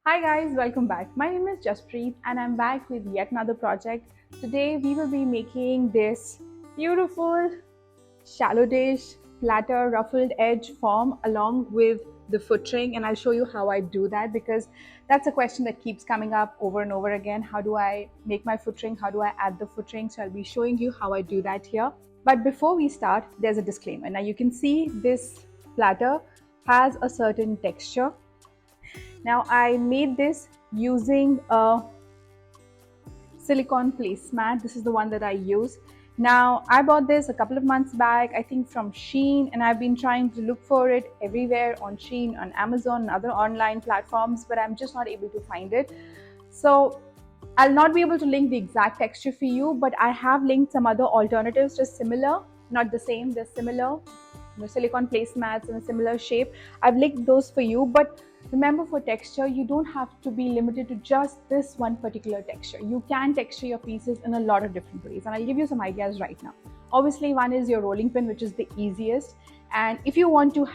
Hi guys, welcome back. My name is Jaspreet and I'm back with yet another project. Today we will be making this beautiful shallow dish platter ruffled edge form along with the footring, and I'll show you how I do that because that's a question that keeps coming up over and over again. How do I make my footring? How do I add the footring? So I'll be showing you how I do that here. But before we start, there's a disclaimer. Now you can see this platter has a certain texture. Now I made this using a silicone placemat. This is the one that I use. Now I bought this a couple of months back, I think from Shein, and I've been trying to look for it everywhere on Shein, on Amazon and other online platforms, but I'm just not able to find it. So I'll not be able to link the exact texture for you, but I have linked some other alternatives, just similar, not the same, they're similar. The silicone placemats in a similar shape. I've linked those for you, but remember, for texture, you don't have to be limited to just this one particular texture. You can texture your pieces in a lot of different ways, and I'll give you some ideas right now. Obviously, one is your rolling pin, which is the easiest. And if you want to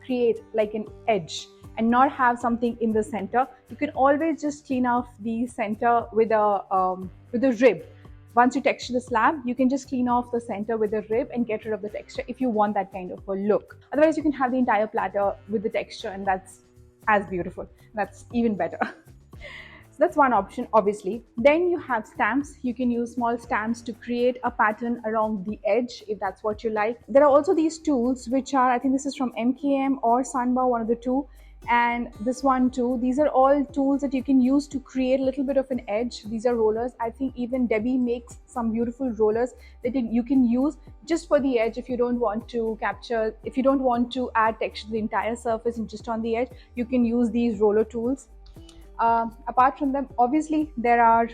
create like an edge and not have something in the center, you can always just clean off the center with a rib. Once you texture the slab, you can just clean off the center with a rib and get rid of the texture if you want that kind of a look. Otherwise, you can have the entire platter with the texture, and that's as beautiful. That's even better. So that's one option, obviously. Then you have stamps. You can use small stamps to create a pattern along the edge if that's what you like. There are also these tools, which are, I think this is from MKM or Sanba, one of the two, and this one too. These are all tools that you can use to create a little bit of an edge. These are rollers. I think even Debbie makes some beautiful rollers that you can use just for the edge. If you don't want to if you don't want to add texture to the entire surface and just on the edge, you can use these roller tools. Apart from them, obviously there are,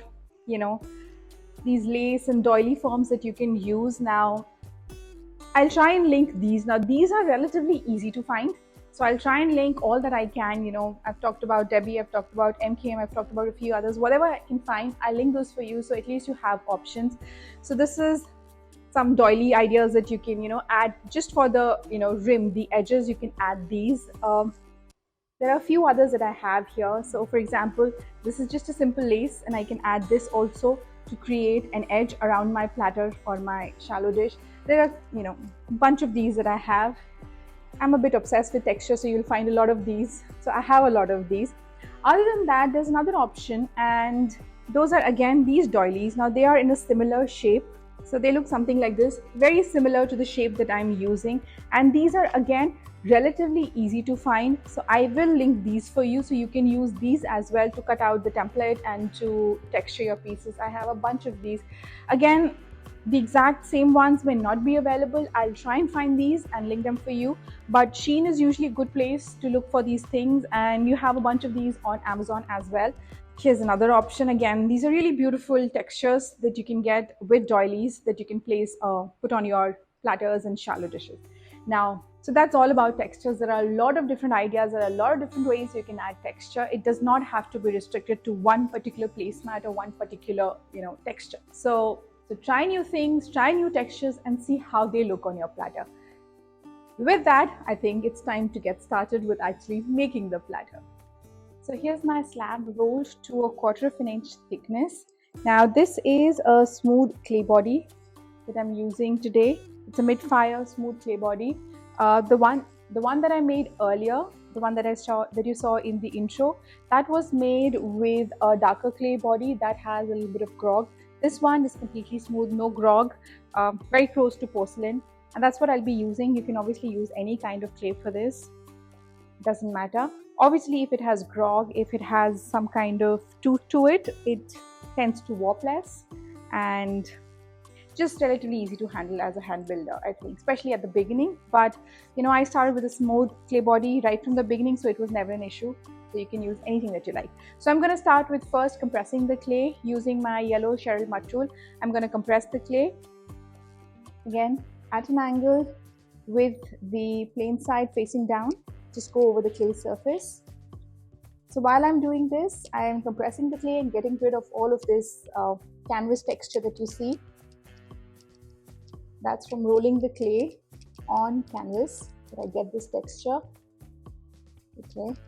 these lace and doily forms that you can use. Now I'll try and link these. Now these are relatively easy to find, so I'll try and link all that I can. I've talked about Debbie, I've talked about MKM, I've talked about a few others. Whatever I can find, I'll link those for you, so at least you have options. So this is some doily ideas that you can add just for the rim, the edges. You can add these. There are a few others that I have here. So for example, this is just a simple lace, and I can add this also to create an edge around my platter or my shallow dish. There are a bunch of these that I have. I'm a bit obsessed with texture, so you'll find a lot of these. So I have a lot of these. Other than that, there's another option, and those are again these doilies. Now they are in a similar shape, so they look something like this, very similar to the shape that I'm using, and these are again relatively easy to find. So I will link these for you, so you can use these as well to cut out the template and to texture your pieces. I have a bunch of these. Again, the exact same ones may not be available. I'll try and find these and link them for you, but Shein is usually a good place to look for these things, and you have a bunch of these on Amazon as well. Here's another option. Again, these are really beautiful textures that you can get with doilies that you can put on your platters and shallow dishes. Now, so that's all about textures. There are a lot of different ideas. There are a lot of different ways you can add texture. It does not have to be restricted to one particular placemat or one particular, texture. So try new things, try new textures, and see how they look on your platter. With that, I think it's time to get started with actually making the platter. So here's my slab rolled to 1/4 of an inch thickness. Now this is a smooth clay body that I'm using today. It's a mid-fire smooth clay body. The one that I made earlier, the one that you saw in the intro, that was made with a darker clay body that has a little bit of grog. This one is completely smooth, no grog, very close to porcelain, and that's what I'll be using. You can obviously use any kind of clay for this, doesn't matter. Obviously, if it has grog, if it has some kind of tooth to it, it tends to warp less, and just relatively easy to handle as a hand builder, I think, especially at the beginning. But I started with a smooth clay body right from the beginning, so it was never an issue. So you can use anything that you like. So I'm going to start with first compressing the clay using my yellow Cheryl mud tool. I'm going to compress the clay again at an angle with the plain side facing down. Just go over the clay surface. So while I'm doing this, I am compressing the clay and getting rid of all of this canvas texture that you see. That's from rolling the clay on canvas that I get this texture. Okay,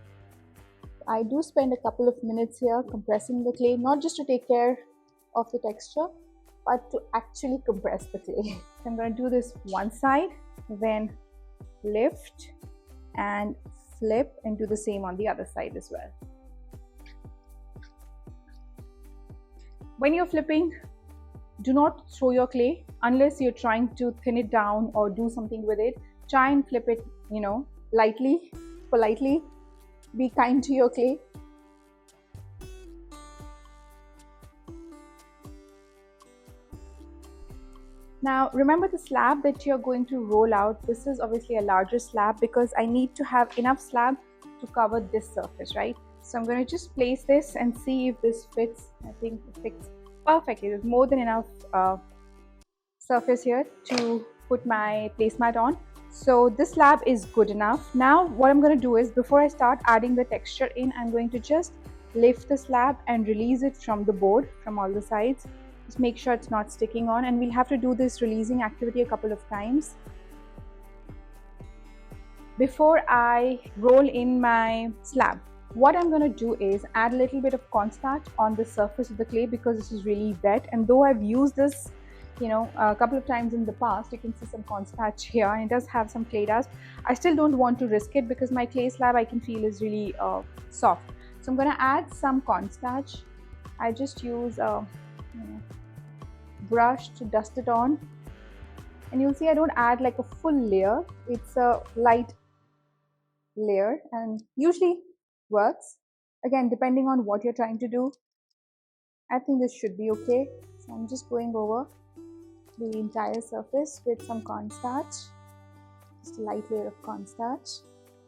I do spend a couple of minutes here compressing the clay, not just to take care of the texture, but to actually compress the clay. So I'm going to do this one side, then lift and flip, and do the same on the other side as well. When you're flipping, do not throw your clay unless you're trying to thin it down or do something with it. Try and flip it, lightly, politely. Be kind to your clay. Now remember the slab that you're going to roll out. This is obviously a larger slab because I need to have enough slab to cover this surface, right? So I'm going to just place this and see if this fits. I think it fits perfectly. There's more than enough surface here to put my placemat on. So this slab is good enough. Now what I'm going to do is, before I start adding the texture in, I'm going to just lift the slab and release it from the board from all the sides. Just make sure it's not sticking on, and we'll have to do this releasing activity a couple of times before I roll in my slab. What I'm going to do is add a little bit of cornstarch on the surface of the clay because this is really wet, and though I've used this a couple of times in the past, you can see some cornstarch here and it does have some clay dust. I still don't want to risk it because my clay slab I can feel is really soft. So I'm going to add some cornstarch. I just use a brush to dust it on, and you'll see I don't add like a full layer. It's a light layer and usually works. Again, depending on what you're trying to do, I think this should be okay. So I'm just going over the entire surface with some cornstarch, just a light layer of cornstarch.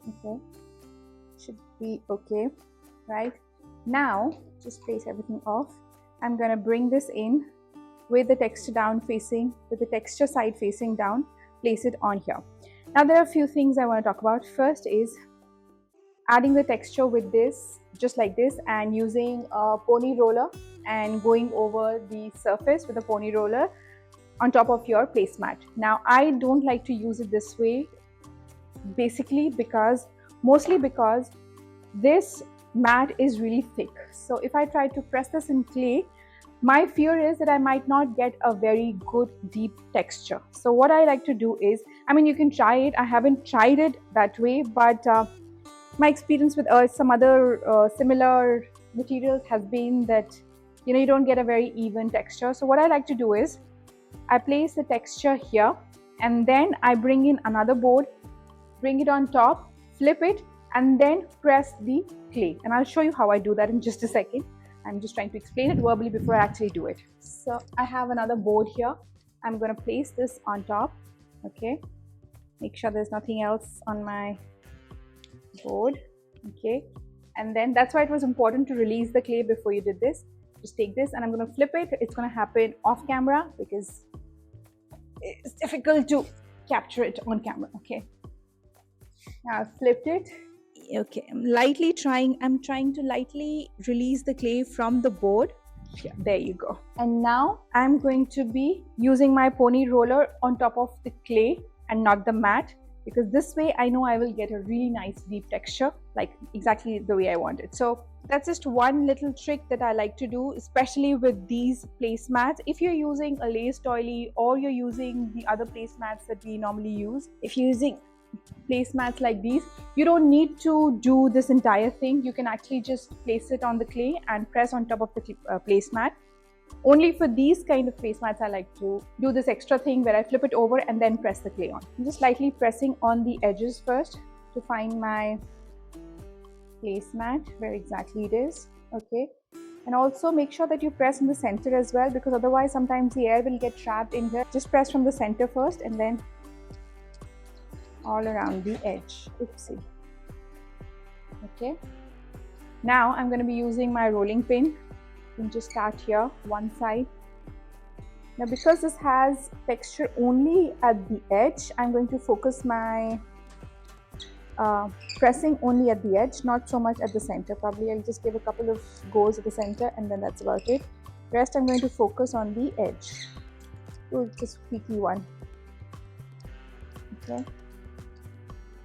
Okay, should be okay. Right now, just place everything off. I'm going to bring this in with the texture side facing down, place it on here. Now there are a few things I want to talk about. First is adding the texture with this, just like this, and using a pony roller and going over the surface with a pony roller on top of your placemat. Now I don't like to use it this way, basically mostly because this mat is really thick. So if I try to press this in clay, my fear is that I might not get a very good deep texture. So what I like to do is, you can try it. I haven't tried it that way, but my experience with some other similar materials has been that you don't get a very even texture. So what I like to do is I place the texture here, and then I bring in another board, bring it on top, flip it, and then press the clay. And I'll show you how I do that in just a second. I'm just trying to explain it verbally before I actually do it. So I have another board here. I'm going to place this on top. Okay, make sure there's nothing else on my board. Okay, and then that's why it was important to release the clay before you did this. Just take this and I'm going to flip it. It's going to happen off camera because it's difficult to capture it on camera. Okay, now I've flipped it. Okay, I'm trying to lightly release the clay from the board. Yeah, there you go. And now I'm going to be using my pony roller on top of the clay and not the mat, because this way I know I will get a really nice deep texture, like exactly the way I want it. So that's just one little trick that I like to do, especially with these placemats. If you're using a lace doily or you're using the other placemats that we normally use, if you're using placemats like these, you don't need to do this entire thing. You can actually just place it on the clay and press on top of the placemat. Only for these kind of placemats I like to do this extra thing where I flip it over and then press the clay on. I'm just lightly pressing on the edges first to find my placemat where exactly it is. Okay, and also make sure that you press in the center as well, because otherwise sometimes the air will get trapped in here. Just press from the center first and then all around the edge. Oopsie. Okay, now I'm going to be using my rolling pin. You can just start here, one side. Now because this has texture only at the edge, I'm going to focus my pressing only at the edge, not so much at the center. Probably I'll just give a couple of goes at the center and then that's about it. Rest I'm going to focus on the edge. Do just squeaky one. Okay,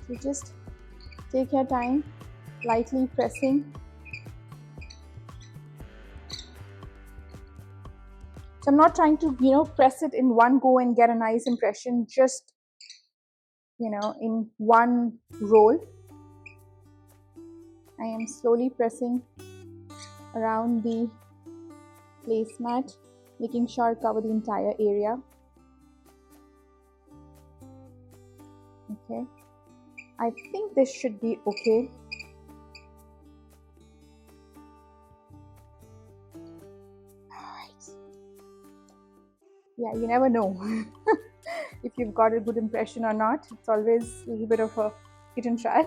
so just take your time, lightly pressing So I'm not trying to, press it in one go and get a nice impression, just, in one roll. I am slowly pressing around the placemat, making sure I cover the entire area. Okay, I think this should be okay. Alright. Yeah, you never know if you've got a good impression or not. It's always a little bit of a hit and try.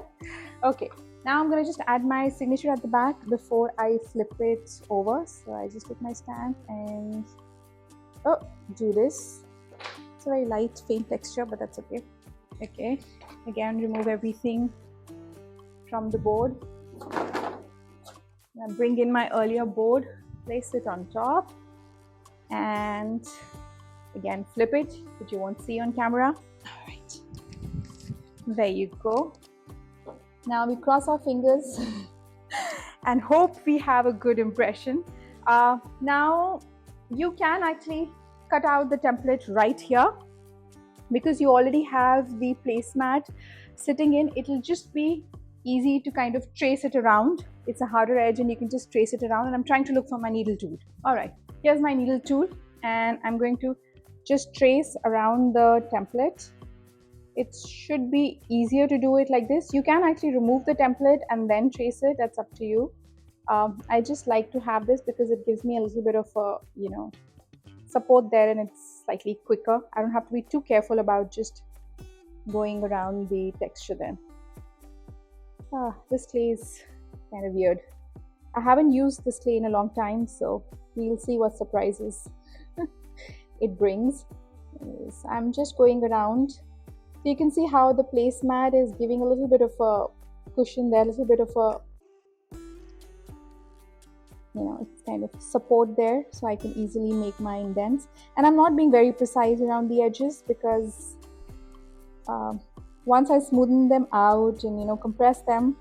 Okay, now I'm going to just add my signature at the back before I flip it over. So I just take my stamp and do this. It's a very light, faint texture, but that's okay. Okay, again, remove everything from the board. Now bring in my earlier board, place it on top, and again flip it, which you won't see on camera. All right, there you go. Now we cross our fingers and hope we have a good impression. Now you can actually cut out the template right here, because you already have the placemat sitting in. It'll just be easy to kind of trace it around. It's a harder edge and you can just trace it around, and I'm trying to look for my needle tool. All right, here's my needle tool, and I'm going to just trace around the template. It should be easier to do it like this. You can actually remove the template and then trace it, that's up to you. I just like to have this because it gives me a little bit of a, support there, and it's slightly quicker. I don't have to be too careful about just going around the texture then. This clay is kind of weird. I haven't used this clay in a long time, so we'll see what surprises it brings. Anyways, I'm just going around. So you can see how the placemat is giving a little bit of a cushion there, a little bit of a, it's kind of support there, so I can easily make my indents. And I'm not being very precise around the edges because once I smoothen them out and compress them,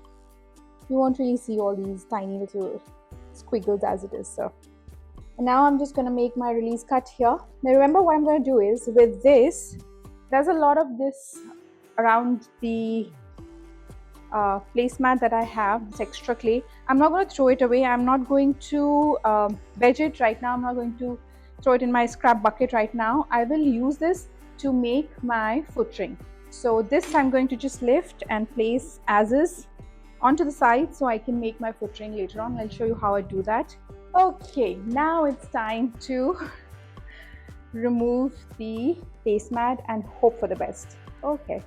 you won't really see all these tiny little squiggles as it is. So, and now I'm just going to make my release cut here. Now remember, what I'm going to do is, with this, there's a lot of this around the placemat that I have, this extra clay. I'm not going to throw it away. I'm not going to veg it right now. I'm not going to throw it in my scrap bucket right now. I will use this to make my footring. So this I'm going to just lift and place as is onto the side so I can make my footring later on. I'll show you how I do that. Okay, now it's time to remove the placemat and hope for the best. Okay.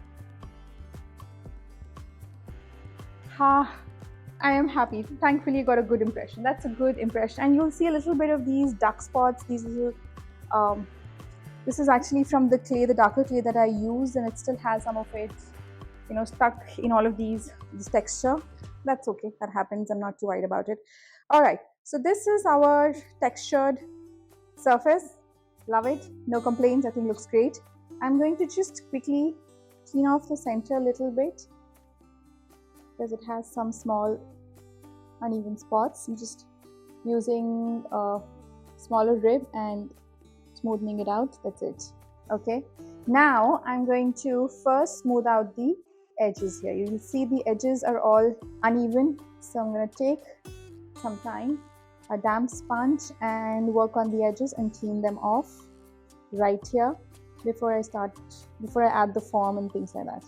I am happy. Thankfully, I got a good impression. That's a good impression. And you'll see a little bit of these dark spots, these little, this is actually from the clay, the darker clay that I used, and it still has some of it, stuck in all of this texture. That's okay. That happens. I'm not too worried about it. All right. So this is our textured surface. Love it. No complaints. I think it looks great. I'm going to just quickly clean off the center a little bit, because it has some small uneven spots. I'm just using a smaller rib and smoothing it out. That's it. Okay. Now I'm going to first smooth out the edges here. You will see the edges are all uneven. So I'm going to take some time, a damp sponge, and work on the edges and clean them off right here before I add the form and things like that.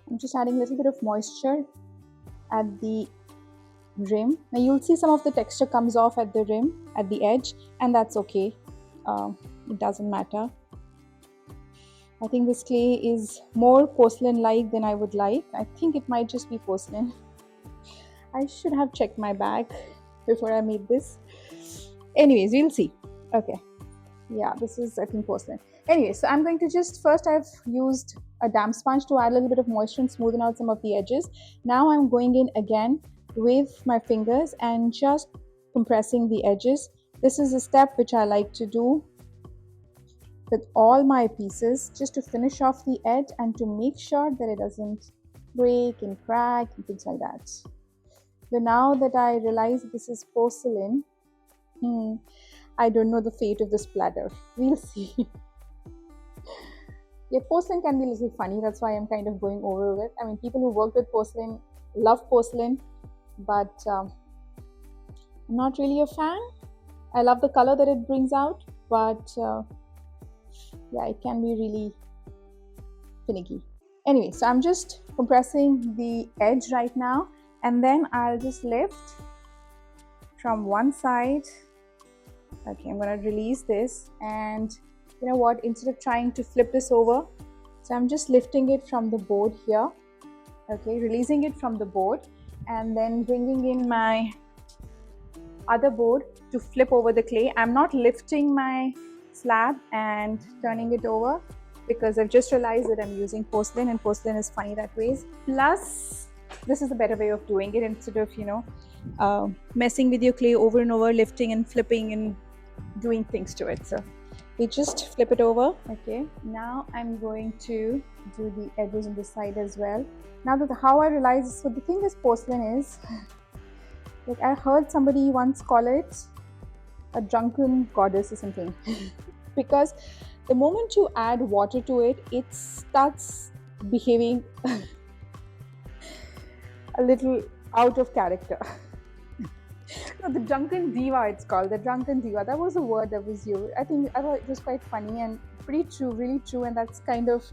I'm just adding a little bit of moisture at the rim. Now you'll see some of the texture comes off at the rim, at the edge, and that's okay. It doesn't matter. I think this clay is more porcelain-like than I would like. I think it might just be porcelain. I should have checked my bag before I made this. Anyways, we'll see. Okay. Yeah, this is, I think, porcelain. Anyway, so I'm going to just, first I've used a damp sponge to add a little bit of moisture and smoothen out some of the edges. Now I'm going in again with my fingers and just compressing the edges. This is a step which I like to do with all my pieces just to finish off the edge and to make sure that it doesn't break and crack and things like that. But now that I realize this is porcelain, I don't know the fate of this platter. We'll see. Yeah, porcelain can be a little funny. That's why I'm kind of going over with. I mean, people who work with porcelain love porcelain, but I'm not really a fan. I love the color that it brings out, but yeah, it can be really finicky. Anyway, so I'm just compressing the edge right now, and then I'll just lift from one side. Okay, I'm going to release this, and you know what, instead of trying to flip this over, so I'm just lifting it from the board here. Okay, releasing it from the board and then bringing in my other board to flip over the clay. I'm not lifting my slab and turning it over because I've just realized that I'm using porcelain, and porcelain is funny that way. Plus, this is a better way of doing it instead of, you know, messing with your clay over and over, lifting and flipping and doing things to it. So we just flip it over. Okay, now I'm going to do the edges on the side as well. Now that how I realize, so the thing is, porcelain is like, I heard somebody once call it a drunken goddess or something because the moment you add water to it, it starts behaving a little out of character. No, the drunken diva, it's called the drunken diva. That was a word that was used. I thought it was quite funny and pretty true, really true, and that's kind of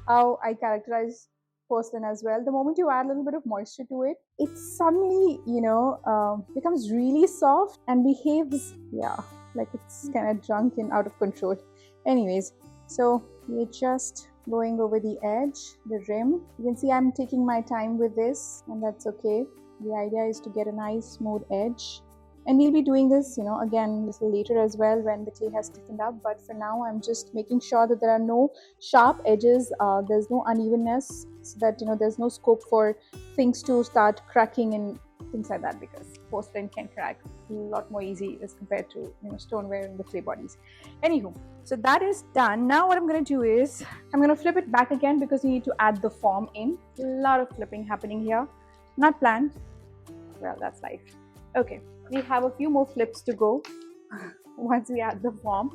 how I characterize porcelain as well. The moment you add a little bit of moisture to it, it suddenly, you know, becomes really soft and behaves, yeah, like it's kind of drunk and out of control. Anyways, so we're just going over the edge, the rim. You can see I'm taking my time with this, and that's okay. The idea is to get a nice smooth edge, and we'll be doing this, you know, again a little later as well when the clay has stiffened up. But for now, I'm just making sure that there are no sharp edges, there's no unevenness, so that, you know, there's no scope for things to start cracking and things like that, because porcelain can crack a lot more easy as compared to, you know, stoneware and the clay bodies. Anywho, so that is done. Now what I'm going to do is I'm going to flip it back again because we need to add the form in. A lot of flipping happening here, not planned. Well, that's life. Okay, we have a few more flips to go once we add the form,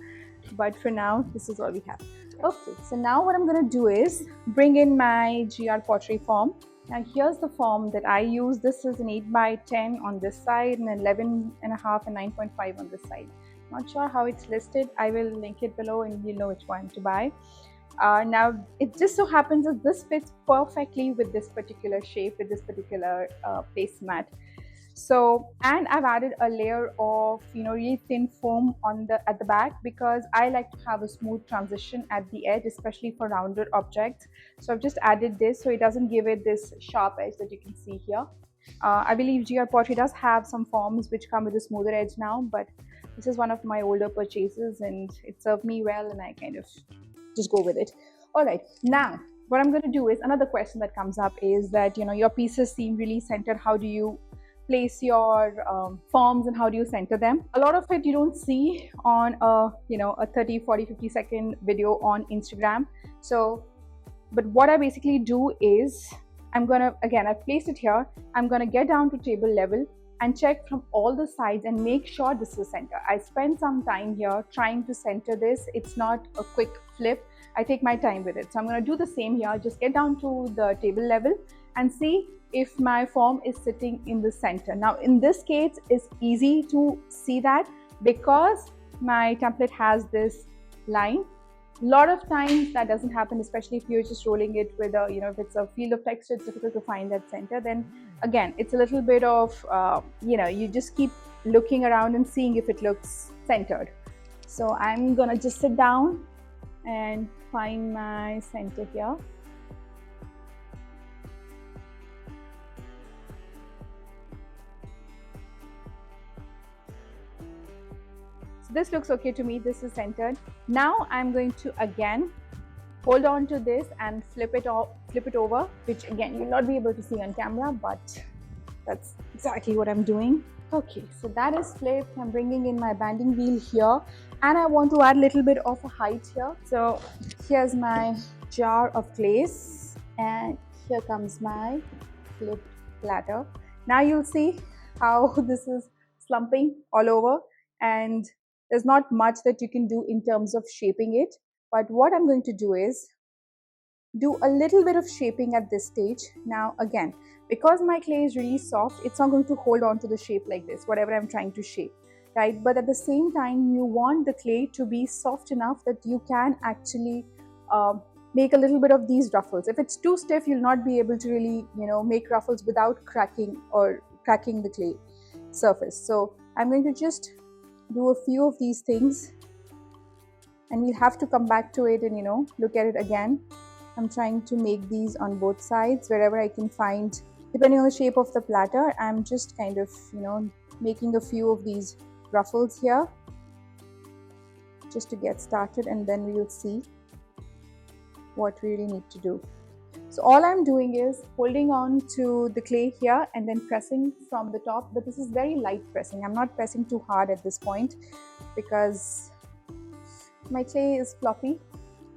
but for now this is all we have. Okay, so now what I'm going to do is bring in my GR pottery form. Now here's the form that I use. This is an 8x10 on this side and 11.5 and 9.5 on this side. Not sure how it's listed. I will link it below and you'll know which one to buy. Now it just so happens that this fits perfectly with this particular shape, with this particular placemat. So, and I've added a layer of, you know, really thin foam on at the back because I like to have a smooth transition at the edge, especially for rounded objects. So I've just added this so it doesn't give it this sharp edge that you can see here. I believe GR Pottery does have some forms which come with a smoother edge now, but this is one of my older purchases and it served me well, and I kind of just go with it. All right, now what I'm going to do is, another question that comes up is that, you know, your pieces seem really centered. How do you place your forms and how do you center them? A lot of it you don't see on a, you know, a 30, 40, 50 second video on Instagram. So, but what I basically do is I'm gonna, again, I've placed it here. I'm gonna get down to table level and check from all the sides and make sure this is center. I spend some time here trying to center this. It's not a quick flip. I take my time with it. So I'm going to do the same here. Just get down to the table level and see if my form is sitting in the center. Now in this case, it's easy to see that because my template has this line. A lot of times that doesn't happen, especially if you're just rolling it with a, you know, if it's a field of texture, it's difficult to find that center. Then again, it's a little bit of, you know, you just keep looking around and seeing if it looks centered. So I'm gonna just sit down and find my center here. So this looks okay to me. This is centered. Now I'm going to again hold on to this and flip it over, which again you'll not be able to see on camera, but that's exactly what I'm doing. Okay, so that is flipped. I'm bringing in my banding wheel here And I want to add a little bit of a height here. So here's my jar of glaze, and here comes my flipped platter. Now you'll see how this is slumping all over, and there's not much that you can do in terms of shaping it. But what I'm going to do is do a little bit of shaping at this stage. Now again, because my clay is really soft, it's not going to hold on to the shape like this, whatever I'm trying to shape, right? But at the same time, you want the clay to be soft enough that you can actually make a little bit of these ruffles. If it's too stiff, you'll not be able to really, make ruffles without cracking the clay surface. So I'm going to just do a few of these things, and we'll have to come back to it and look at it again. I'm trying to make these on both sides wherever I can find, depending on the shape of the platter. I'm just kind of making a few of these ruffles here just to get started, and then we will see what we really need to do. So all I'm doing is holding on to the clay here and then pressing from the top, but this is very light pressing. I'm not pressing too hard at this point because my clay is floppy.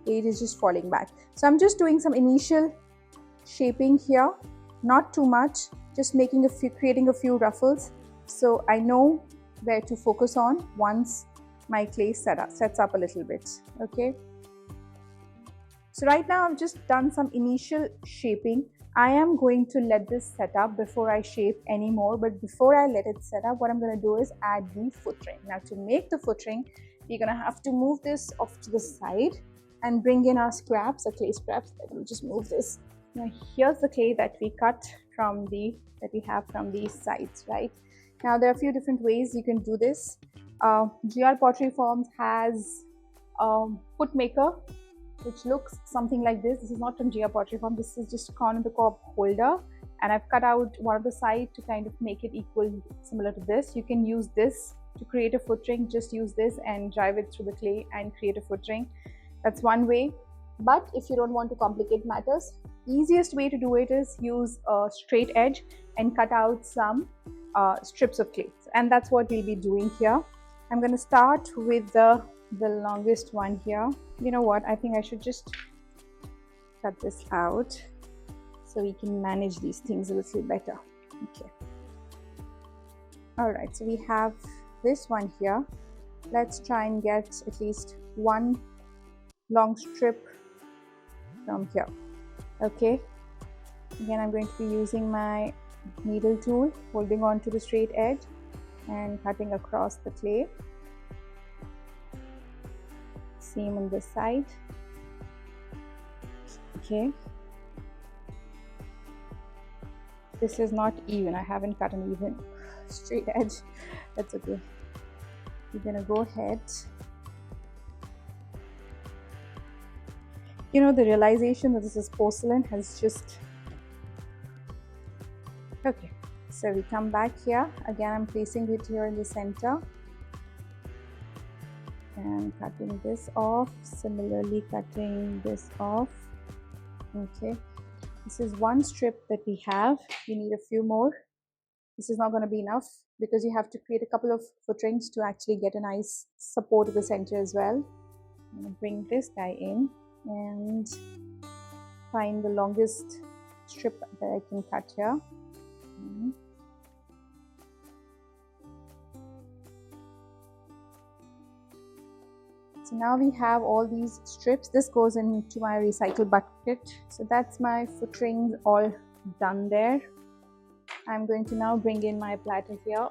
It is just falling back. So I'm just doing some initial shaping here, not too much, just creating a few ruffles, so I know where to focus on once my clay sets up a little bit. Okay, so right now I've just done some initial shaping. I am going to let this set up before I shape any more, but before I let it set up, what I'm going to do is add the footring. Now to make the footring, we're going to have to move this off to the side and bring in our scraps, our clay scraps. Let me just move this. Now here's the clay that we have from these sides, right? Now there are a few different ways you can do this. GR Pottery Forms has foot maker, which looks something like this. This is not from GR Pottery Form. This is just a corner of the cob holder, and I've cut out one of the side to kind of make it similar to this. You can use this to create a footring. Just use this and drive it through the clay and create a footring. That's one way. But if you don't want to complicate matters, easiest way to do it is use a straight edge and cut out some strips of clay, and that's what we'll be doing here. I'm going to start with the longest one here. You know what, I think I should just cut this out so we can manage these things a little better. Okay, all right, so we have this one here. Let's try and get at least one long strip from here. Okay, again I'm going to be using my needle tool, holding on to the straight edge and cutting across the clay. Same on this side. Okay, this is not even. I haven't cut an even straight edge. That's okay. We're gonna go ahead. The realization that this is porcelain has just... Okay, so we come back here. Again, I'm placing it here in the center and cutting this off. Similarly, cutting this off. Okay, this is one strip that we have. We need a few more. This is not going to be enough because you have to create a couple of footrings to actually get a nice support at the center as well. I'm going to bring this guy in and find the longest strip that I can cut here. So now we have all these strips. This goes into my recycle bucket. So that's my footrings all done there. I'm going to now bring in my platter here.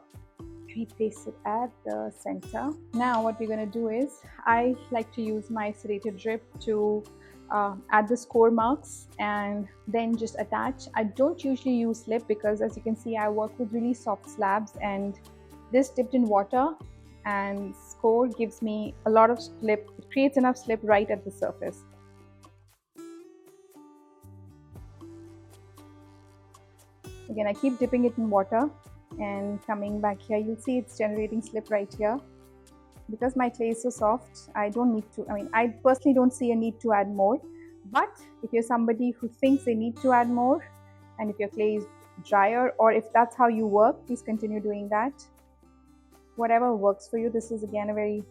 Replace it at the center. Now what we're going to do is, I like to use my serrated drip to add the score marks and then just attach. I don't usually use slip because, as you can see, I work with really soft slabs, and this dipped in water and score gives me a lot of slip. It creates enough slip right at the surface. Again, I keep dipping it in water and coming back here. You'll see it's generating slip right here. Because my clay is so soft, I don't need to, I personally don't see a need to add more. But if you're somebody who thinks they need to add more, and if your clay is drier, or if that's how you work, please continue doing that. Whatever works for you. This is again a very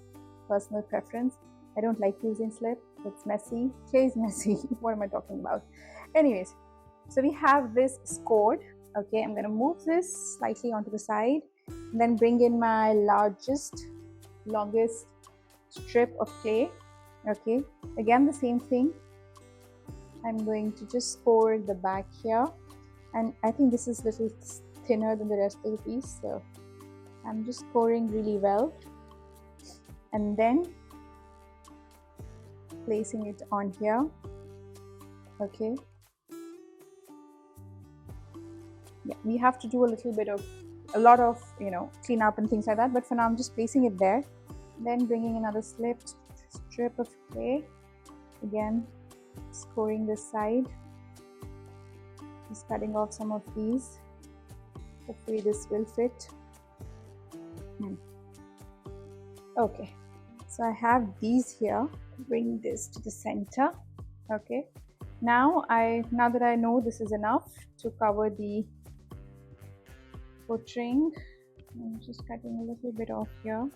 personal preference. I don't like using slip. It's messy. Clay is messy. What am I talking about? Anyways, so we have this scored. Okay, I'm going to move this slightly onto the side and then bring in my longest strip of clay. Okay, again the same thing. I'm going to just score the back here, and I think this is a little thinner than the rest of the piece, so I'm just scoring really well and then placing it on here. Okay, yeah, we have to do a lot of clean up and things like that, but for now I'm just placing it there, then bringing another strip of clay, again scoring this side, just cutting off some of these. Hopefully this will fit. Okay, so I have these here. Bring this to the center. Okay, now that I know this is enough to cover the footring, I'm just cutting a little bit off here.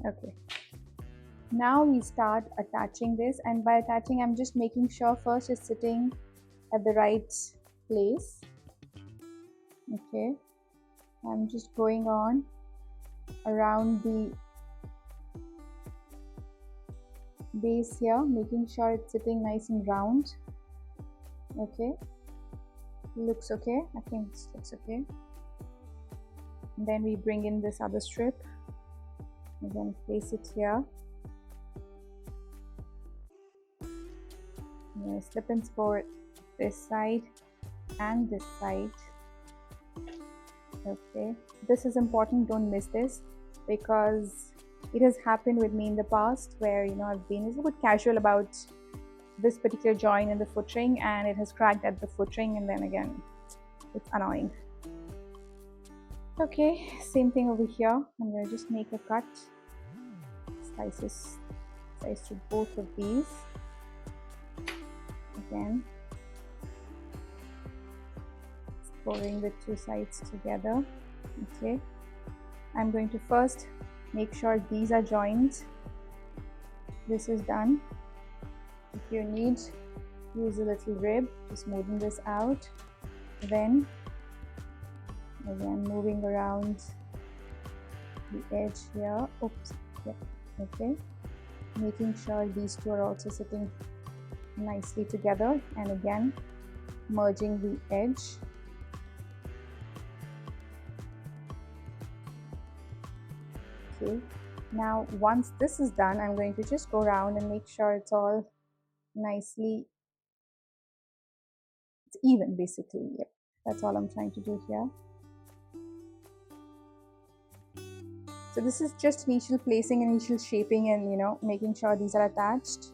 Okay, now we start attaching this, and by attaching I'm just making sure first it's sitting at the right place. Okay, I'm just going on around the base here, making sure it's sitting nice and round. Okay, looks okay. I think this looks okay. And then we bring in this other strip and then place it here. Slip and score this side and this side. Okay, this is important, don't miss this, because it has happened with me in the past where I've been a little bit casual about this particular joint in the footring and it has cracked at the footring, and then again it's annoying. Okay, same thing over here. I'm going to just make a cut, slice to both of these. Again, scoring the two sides together. Okay, I'm going to first make sure these are joined. This is done. If you need, use a little rib to smoothen this out. Then again moving around the edge here. Oops, yeah, okay, making sure these two are also sitting nicely together, and again merging the edge. Okay, now once this is done, I'm going to just go around and make sure it's all nicely, it's even basically. Yep, that's all I'm trying to do here. So this is just initial placing, initial shaping, and making sure these are attached.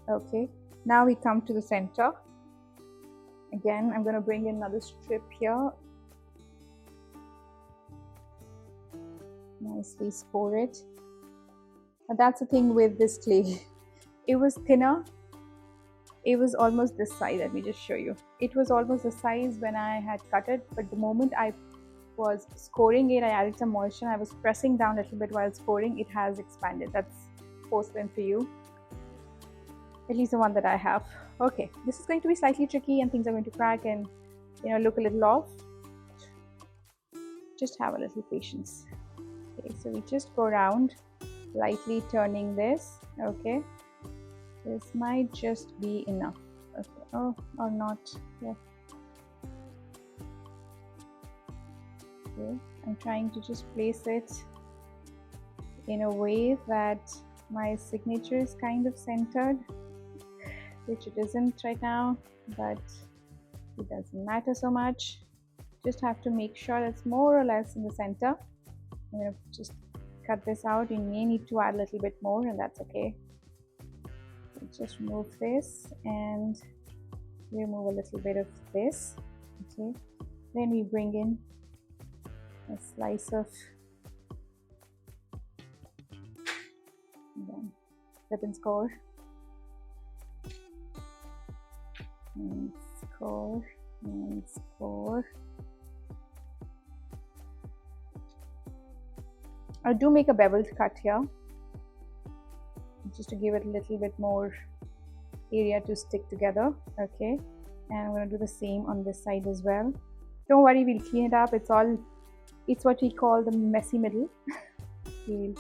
Okay, now we come to the center. Again, I'm going to bring in another strip here. Nicely score it. And that's the thing with this clay. It was thinner. It was almost this size. Let me just show you. It was almost the size when I had cut it, but the moment I was scoring it, I added some moisture. I was pressing down a little bit while scoring. It has expanded. That's porcelain for you. At least the one that I have. Okay, this is going to be slightly tricky and things are going to crack and look a little off. Just have a little patience. Okay, so we just go around lightly turning this. Okay, this might just be enough. Okay, oh, or not. Yeah. Okay, I'm trying to just place it in a way that my signature is kind of centered, which it isn't right now, but it doesn't matter so much. Just have to make sure it's more or less in the center. I'm going to just cut this out. You may need to add a little bit more, and that's okay. Just remove this and remove a little bit of this. Okay, then we bring in a slice of slip and score, and score and score. I do make a beveled cut here, just to give it a little bit more area to stick together. Okay, and I'm going to do the same on this side as well. Don't worry, we'll clean it up. It's what we call the messy middle. We'll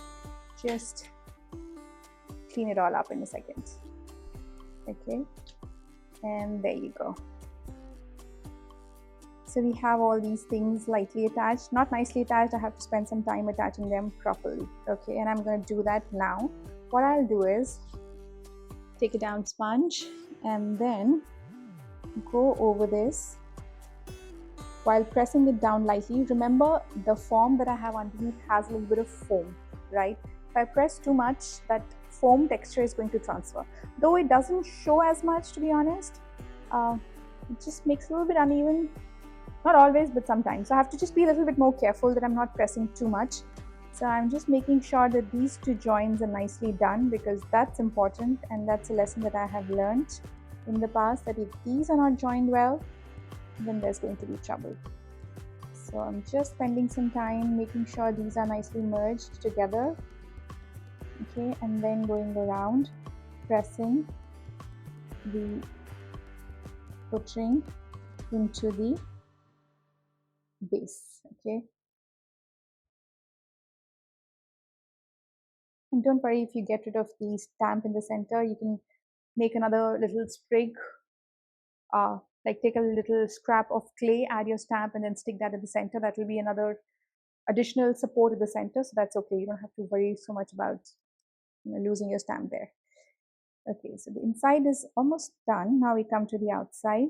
just clean it all up in a second. Okay, and there you go. So we have all these things lightly attached, not nicely attached. I have to spend some time attaching them properly. Okay, and I'm going to do that now. What I'll do is take a down sponge and then go over this while pressing it down lightly. Remember, the form that I have underneath has a little bit of foam, right? If I press too much, that foam texture is going to transfer. Though it doesn't show as much, to be honest, it just makes it a little bit uneven. Not always, but sometimes. So I have to just be a little bit more careful that I'm not pressing too much. So I'm just making sure that these two joins are nicely done, because that's important, and that's a lesson that I have learned in the past, that if these are not joined well, then there's going to be trouble. So I'm just spending some time making sure these are nicely merged together. Okay, and then going around, pressing the footring into the base. Okay, and don't worry if you get rid of the stamp in the center. You can make another little sprig, like take a little scrap of clay, add your stamp, and then stick that at the center. That will be another additional support at the center, so that's okay. You don't have to worry so much about losing your stamp there. Okay, so the inside is almost done. Now we come to the outside.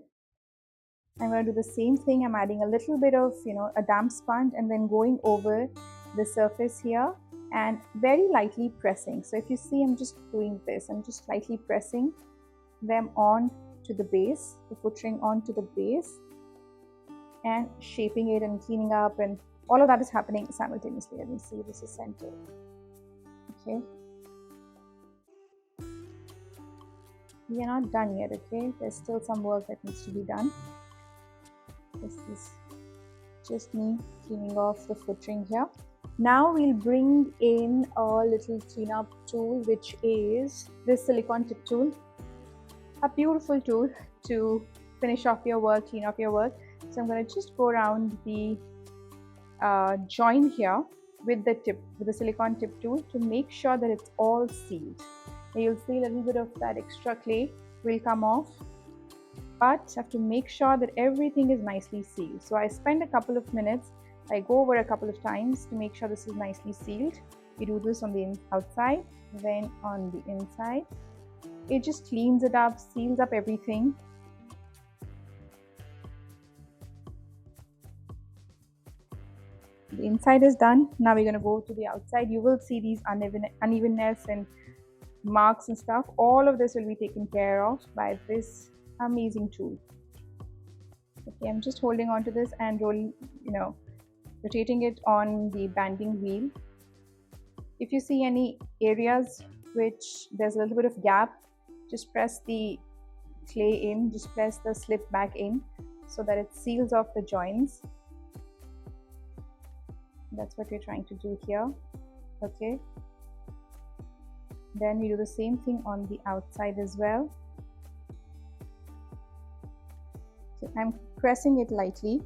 I'm going to do the same thing. I'm adding a little bit of a damp sponge and then going over the surface here and very lightly pressing. So if you see, I'm just doing this. I'm just lightly pressing them on to the base, the footring onto the base, and shaping it and cleaning up, and all of that is happening simultaneously. Let me see, this is centered. Okay, we are not done yet. Okay, there's still some work that needs to be done. This is just me cleaning off the footring here. Now we'll bring in a little cleanup tool, which is this silicone tip tool. A beautiful tool to finish off your work, clean off your work. So I'm going to just go around the join here with the silicone tip tool to make sure that it's all sealed. And you'll see a little bit of that extra clay will come off, but have to make sure that everything is nicely sealed. So I spend a couple of minutes, I go over a couple of times to make sure this is nicely sealed. We do this on the outside, then on the inside. It just cleans it up, seals up everything. The inside is done. Now we're going to go to the outside. You will see these unevenness and marks and stuff. All of this will be taken care of by this amazing tool. Okay, I'm just holding on to this and rotating it on the banding wheel. If you see any areas which there's a little bit of gap, just press the clay in, just press the slip back in so that it seals off the joints. That's what we're trying to do here. Okay, then we do the same thing on the outside as well. So I'm pressing it lightly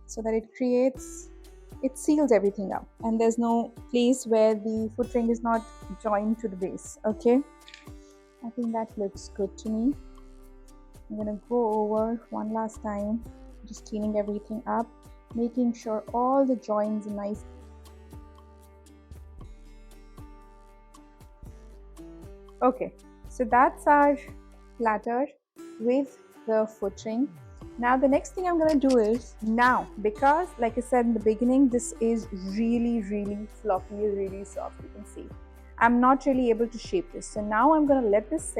so that it seals everything up, and there's no place where the footring is not joined to the base. Okay, I think that looks good to me. I'm going to go over one last time, just cleaning everything up, making sure all the joints are nice. Okay, so that's our platter with the footring. Now the next thing I'm going to do is, now because like I said in the beginning, this is really floppy, really soft. You can see I'm not really able to shape this. So now I'm going to let this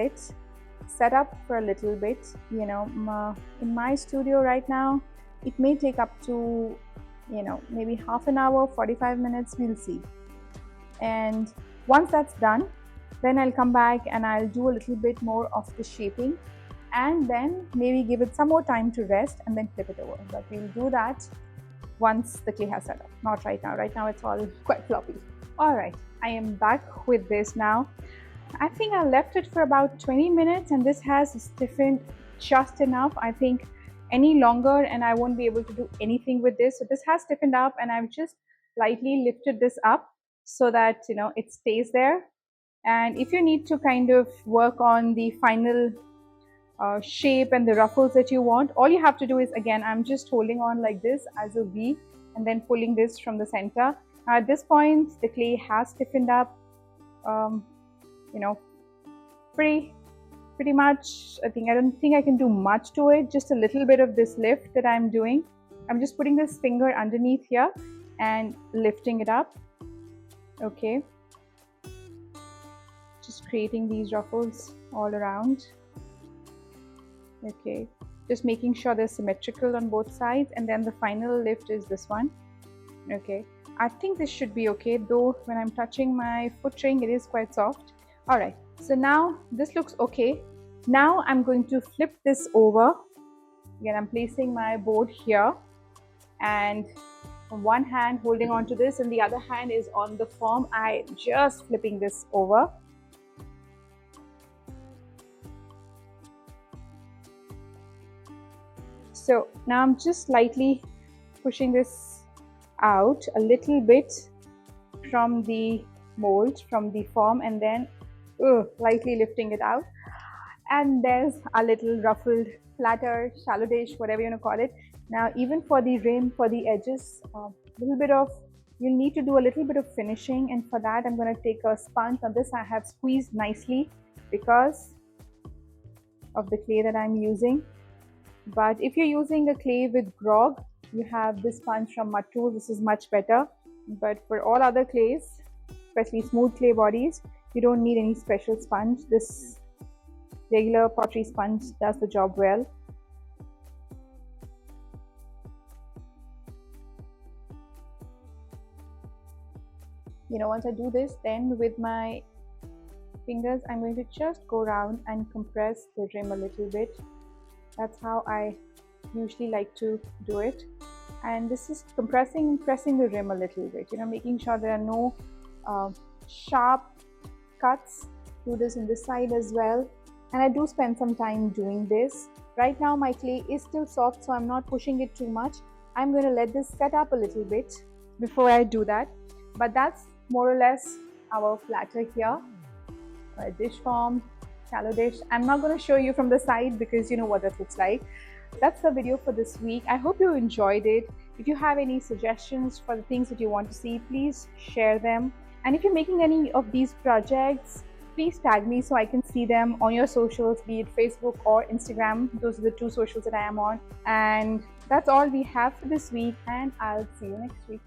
set up for a little bit. In my studio right now, it may take up to maybe half an hour, 45 minutes, we'll see. And once that's done, then I'll come back and I'll do a little bit more of the shaping, and then maybe give it some more time to rest and then flip it over. But we'll do that once the clay has set up. Not right now. Right now it's all quite floppy. All right, I am back with this now. I think I left it for about 20 minutes and this has stiffened just enough. I think any longer and I won't be able to do anything with this. So this has stiffened up and I've just lightly lifted this up so that, you know, it stays there. And if you need to kind of work on the final shape and the ruffles that you want, all you have to do is, again, I'm just holding on like this as a V and then pulling this from the center. At this point, the clay has stiffened up, you know, pretty much. I don't think I can do much to it. Just a little bit of this lift that I'm doing. I'm just putting this finger underneath here and lifting it up. Okay. Just creating these ruffles all around. Okay. Just making sure they're symmetrical on both sides, and then the final lift is this one. Okay. I think this should be okay, though when I'm touching my footring, it is quite soft. All right. So now this looks okay. Now I'm going to flip this over. Again, I'm placing my board here and one hand holding on to this and the other hand is on the form. I'm just flipping this over. So now I'm just lightly pushing this out a little bit from the mold, from the form, and then lightly lifting it out. And there's a little ruffled platter, shallow dish, whatever you want to call it. Now, even for the rim, for the edges, you'll need to do a little bit of finishing, and for that I'm going to take a sponge. On this I have squeezed nicely because of the clay that I'm using. But if you're using a clay with grog, you have this sponge from Mud Tool. This is much better. But for all other clays, especially smooth clay bodies, you don't need any special sponge. This regular pottery sponge does the job well. You know, once I do this, then with my fingers, I'm going to just go around and compress the rim a little bit. That's how I usually like to do it. And this is compressing and pressing the rim a little bit, you know, making sure there are no sharp cuts. Do this in this side as well. And I do spend some time doing this. Right now my clay is still soft, so I'm not pushing it too much. I'm going to let this set up a little bit before I do that. But that's more or less our platter here. A dish form, shallow dish. I'm not going to show you from the side because you know what that looks like. That's the video for this week. I hope you enjoyed it. If you have any suggestions for the things that you want to see, please share them. And if you're making any of these projects, please tag me so I can see them on your socials, be it Facebook or Instagram. Those are the two socials that I am on. And that's all we have for this week, and I'll see you next week.